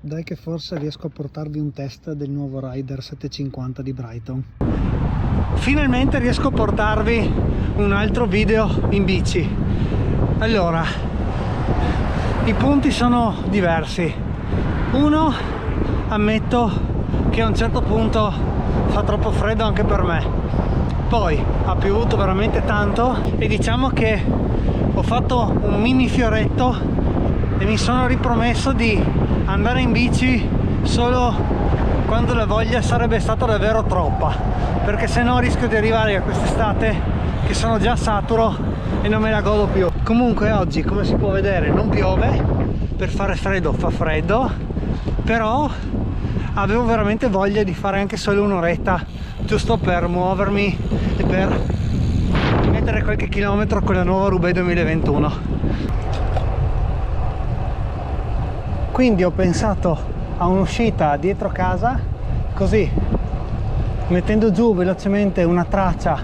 Dai che forse riesco a portarvi un test del nuovo Rider 750 di Brighton. Finalmente riesco a portarvi un altro video in bici. Allora, i punti sono diversi. Uno, ammetto che a un certo punto fa troppo freddo anche per me. Poi ha piovuto veramente tanto e diciamo che ho fatto un mini fioretto e mi sono ripromesso di andare in bici solo quando la voglia sarebbe stata davvero troppa, perché se no rischio di arrivare a quest'estate che sono già saturo e non me la godo più. Comunque oggi, come si può vedere, non piove, per fare freddo fa freddo, però avevo veramente voglia di fare anche solo un'oretta, giusto per muovermi e per mettere qualche chilometro con la nuova Roubaix 2021. Quindi ho pensato a un'uscita dietro casa, così mettendo giù velocemente una traccia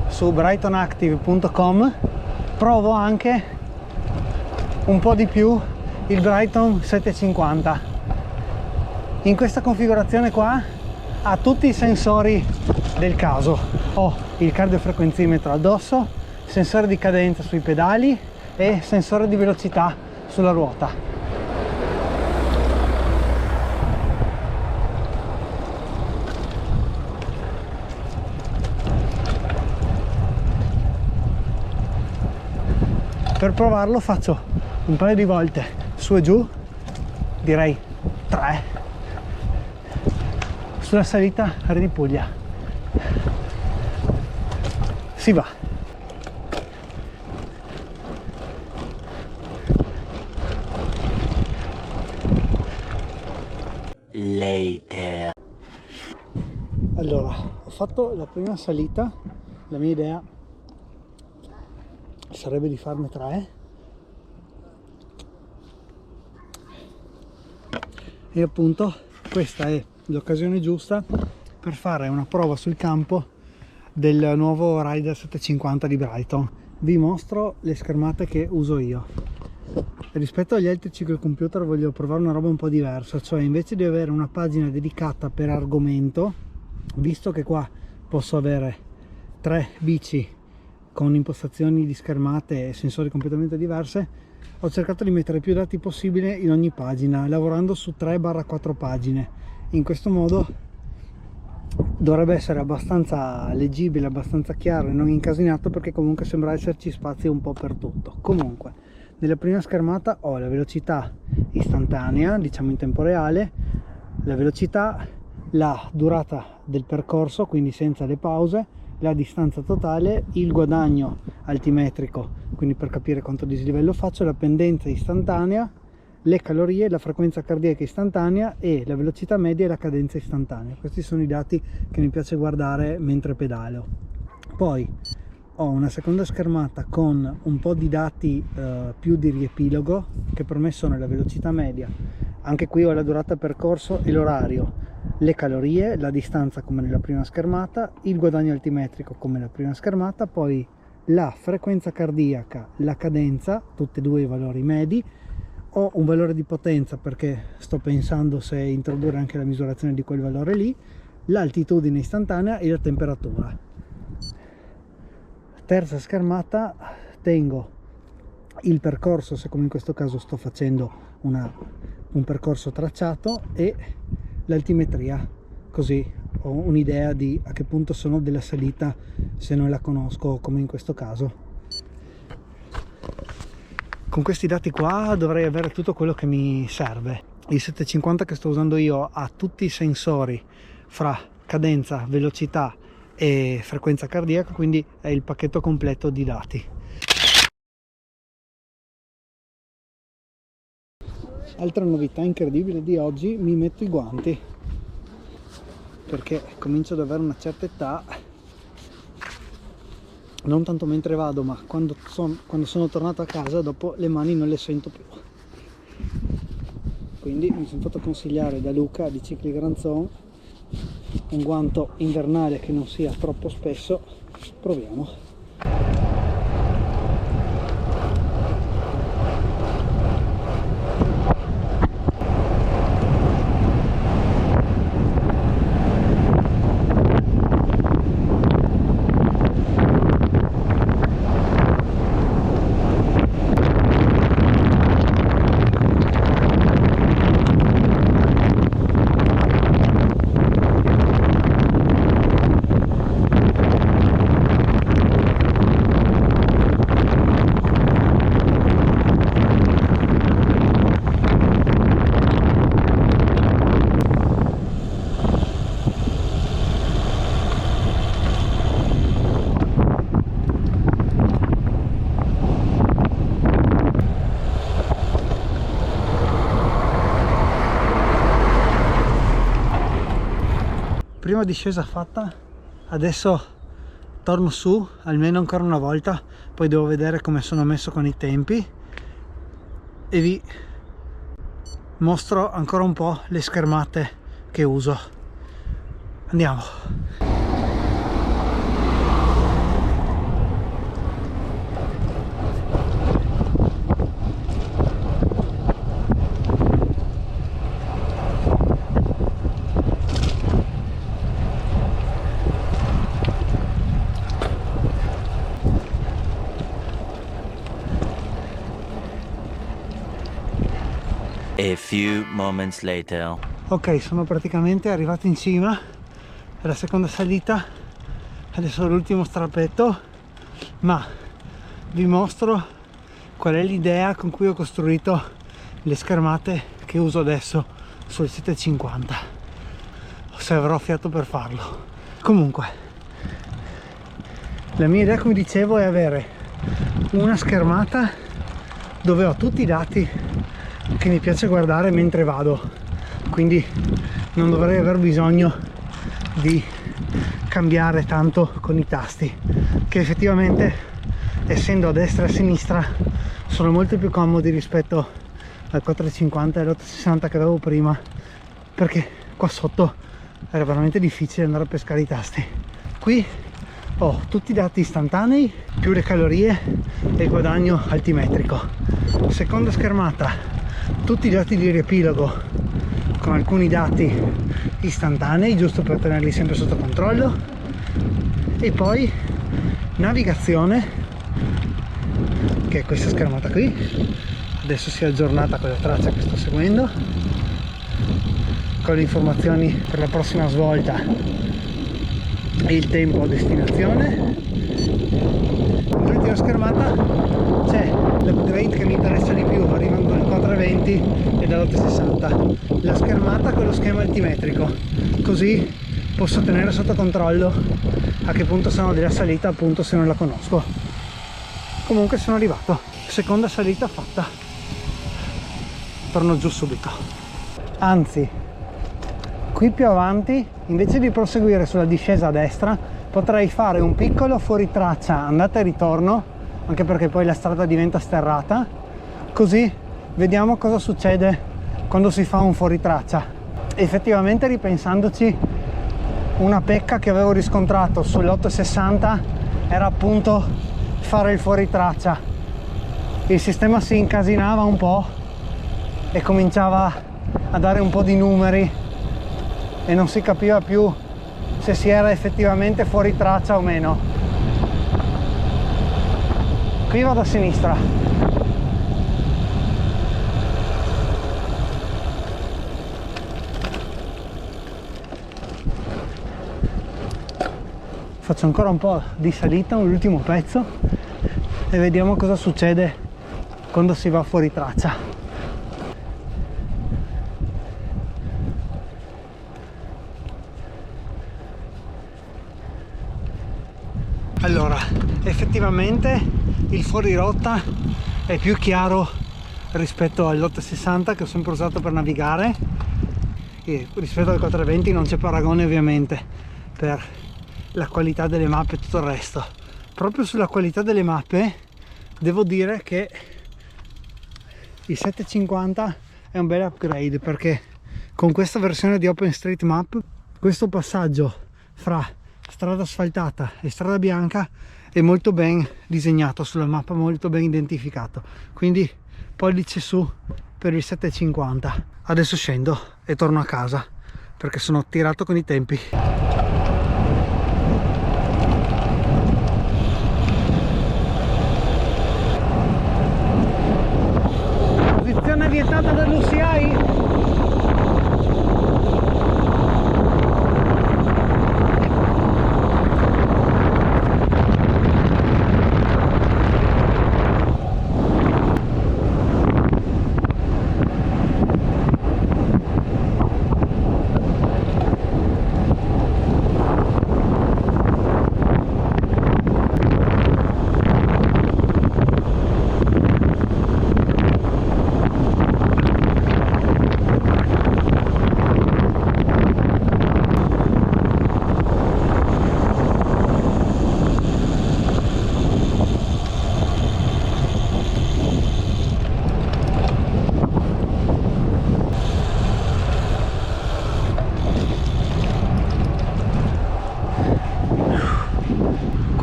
su brightonactive.com provo anche un po' di più il Brighton 750. In questa configurazione qua ha tutti i sensori del caso. Ho il cardiofrequenzimetro addosso, sensore di cadenza sui pedali e sensore di velocità sulla ruota. Per provarlo faccio un paio di volte su e giù, direi 3, sulla salita a Redipuglia. Si va. Later. Allora, ho fatto la prima salita, la mia idea sarebbe di farne 3 e appunto questa è l'occasione giusta per fare una prova sul campo del nuovo Rider 750 di Brighton. Vi mostro le schermate che uso io. Rispetto agli altri ciclocomputer voglio provare una roba un po' diversa, cioè invece di avere una pagina dedicata per argomento, visto che qua posso avere 3 bici con impostazioni di schermate e sensori completamente diverse, ho cercato di mettere più dati possibile in ogni pagina, lavorando su 3-4 pagine. In questo modo dovrebbe essere abbastanza leggibile, abbastanza chiaro e non incasinato, perché comunque sembra esserci spazio un po' per tutto. Comunque, nella prima schermata ho la velocità istantanea, diciamo in tempo reale, la velocità, la durata del percorso, quindi senza le pause, la distanza totale, il guadagno altimetrico, quindi per capire quanto dislivello faccio, la pendenza istantanea, le calorie, la frequenza cardiaca istantanea e la velocità media e la cadenza istantanea. Questi sono i dati che mi piace guardare mentre pedalo. Poi ho una seconda schermata con un po' di dati più di riepilogo, che per me sono la velocità media, anche qui ho la durata percorso e l'orario, le calorie, la distanza come nella prima schermata, il guadagno altimetrico come nella prima schermata, poi la frequenza cardiaca, la cadenza, tutti e due i valori medi. Ho un valore di potenza perché sto pensando se introdurre anche la misurazione di quel valore lì, l'altitudine istantanea e la temperatura. Terza schermata, tengo il percorso, se come in questo caso sto facendo un percorso tracciato, e l'altimetria, così ho un'idea di a che punto sono della salita se non la conosco, come in questo caso. Con questi dati qua dovrei avere tutto quello che mi serve. Il 750 che sto usando io ha tutti i sensori fra cadenza, velocità e frequenza cardiaca, quindi è il pacchetto completo di dati. Altra novità incredibile di oggi, mi metto i guanti perché comincio ad avere una certa età, non tanto mentre vado, ma quando sono tornato a casa dopo le mani non le sento più, quindi mi sono fatto consigliare da Luca di Cicli Granzon un guanto invernale che non sia troppo spesso. Proviamo. prima discesa fatta, adesso torno su almeno ancora una volta, poi devo vedere come sono messo con i tempi e vi mostro ancora un po' le schermate che uso. Andiamo. A few moments later. Ok, sono praticamente arrivato in cima, è la seconda salita, adesso l'ultimo strappetto, ma vi mostro qual è l'idea con cui ho costruito le schermate che uso adesso sul 750, se avrò fiato per farlo. Comunque, la mia idea, come dicevo, è avere una schermata dove ho tutti i dati che mi piace guardare mentre vado, quindi non dovrei aver bisogno di cambiare tanto con i tasti, che effettivamente, essendo a destra e a sinistra, sono molto più comodi rispetto al 450 e all'860 che avevo prima, perché qua sotto era veramente difficile andare a pescare i tasti. Qui ho tutti i dati istantanei più le calorie e il guadagno altimetrico. Seconda schermata, tutti i dati di riepilogo con alcuni dati istantanei, giusto per tenerli sempre sotto controllo, e poi navigazione, che è questa schermata qui. Adesso si è aggiornata con la traccia che sto seguendo, con le informazioni per la prossima svolta e il tempo a destinazione. L'ultima schermata c'è l'upgrade che mi interessa di più, arrivando dal 420 e dall'860, la schermata con lo schema altimetrico, così posso tenere sotto controllo a che punto sono della salita, appunto, se non la conosco. Comunque sono arrivato, seconda salita fatta, torno giù subito. Anzi, qui più avanti, invece di proseguire sulla discesa a destra, potrei fare un piccolo fuoritraccia andata e ritorno, anche perché poi la strada diventa sterrata, così vediamo cosa succede quando si fa un fuoritraccia. Effettivamente, ripensandoci, una pecca che avevo riscontrato sull'860 era appunto fare il fuoritraccia. Il sistema si incasinava un po' e cominciava a dare un po' di numeri e non si capiva più se si era effettivamente fuori traccia o meno. Qui vado a sinistra. Faccio ancora un po' di salita, un ultimo pezzo, e vediamo cosa succede quando si va fuori traccia. Allora, effettivamente il fuori rotta è più chiaro rispetto all'860 che ho sempre usato per navigare, e rispetto al 420 non c'è paragone, ovviamente, per la qualità delle mappe e tutto il resto. Proprio sulla qualità delle mappe devo dire che il 750 è un bel upgrade, perché con questa versione di OpenStreetMap questo passaggio fra strada asfaltata e strada bianca è molto ben disegnato sulla mappa, molto ben identificato, quindi pollice su per il 750. Adesso scendo e torno a casa perché sono tirato con i tempi. Posizione vietata dall'UCI.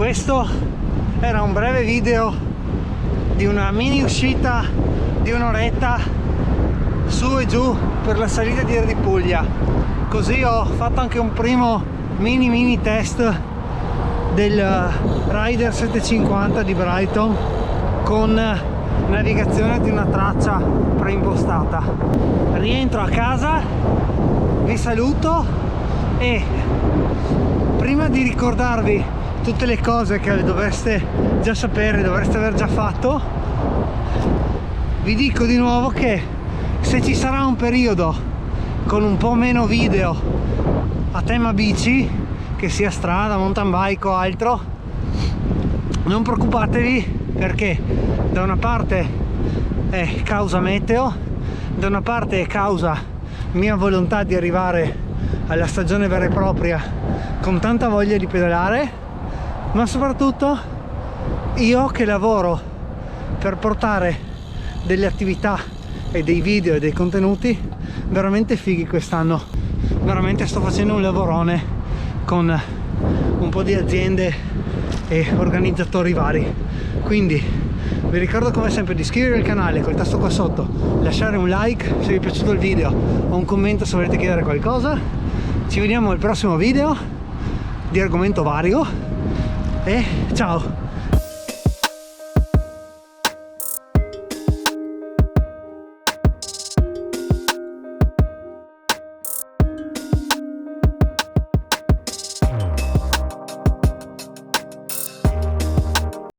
questo era un breve video di una mini uscita di un'oretta su e giù per la salita di Erdipuglia. Così ho fatto anche un primo mini test del Rider 750 di Brighton con navigazione di una traccia preimpostata. Rientro a casa, vi saluto e prima di ricordarvi tutte le cose che dovreste già sapere, dovreste aver già fatto, vi dico di nuovo che se ci sarà un periodo con un po' meno video a tema bici, che sia strada, mountain bike o altro, non preoccupatevi, perché da una parte è causa meteo, da una parte è causa mia volontà di arrivare alla stagione vera e propria con tanta voglia di pedalare, ma soprattutto io che lavoro per portare delle attività e dei video e dei contenuti veramente fighi quest'anno. Veramente sto facendo un lavorone con un po' di aziende e organizzatori vari, quindi vi ricordo come sempre di iscrivervi al canale col tasto qua sotto, lasciare un like se vi è piaciuto il video o un commento se volete chiedere qualcosa. Ci vediamo al prossimo video di argomento vario e ciao!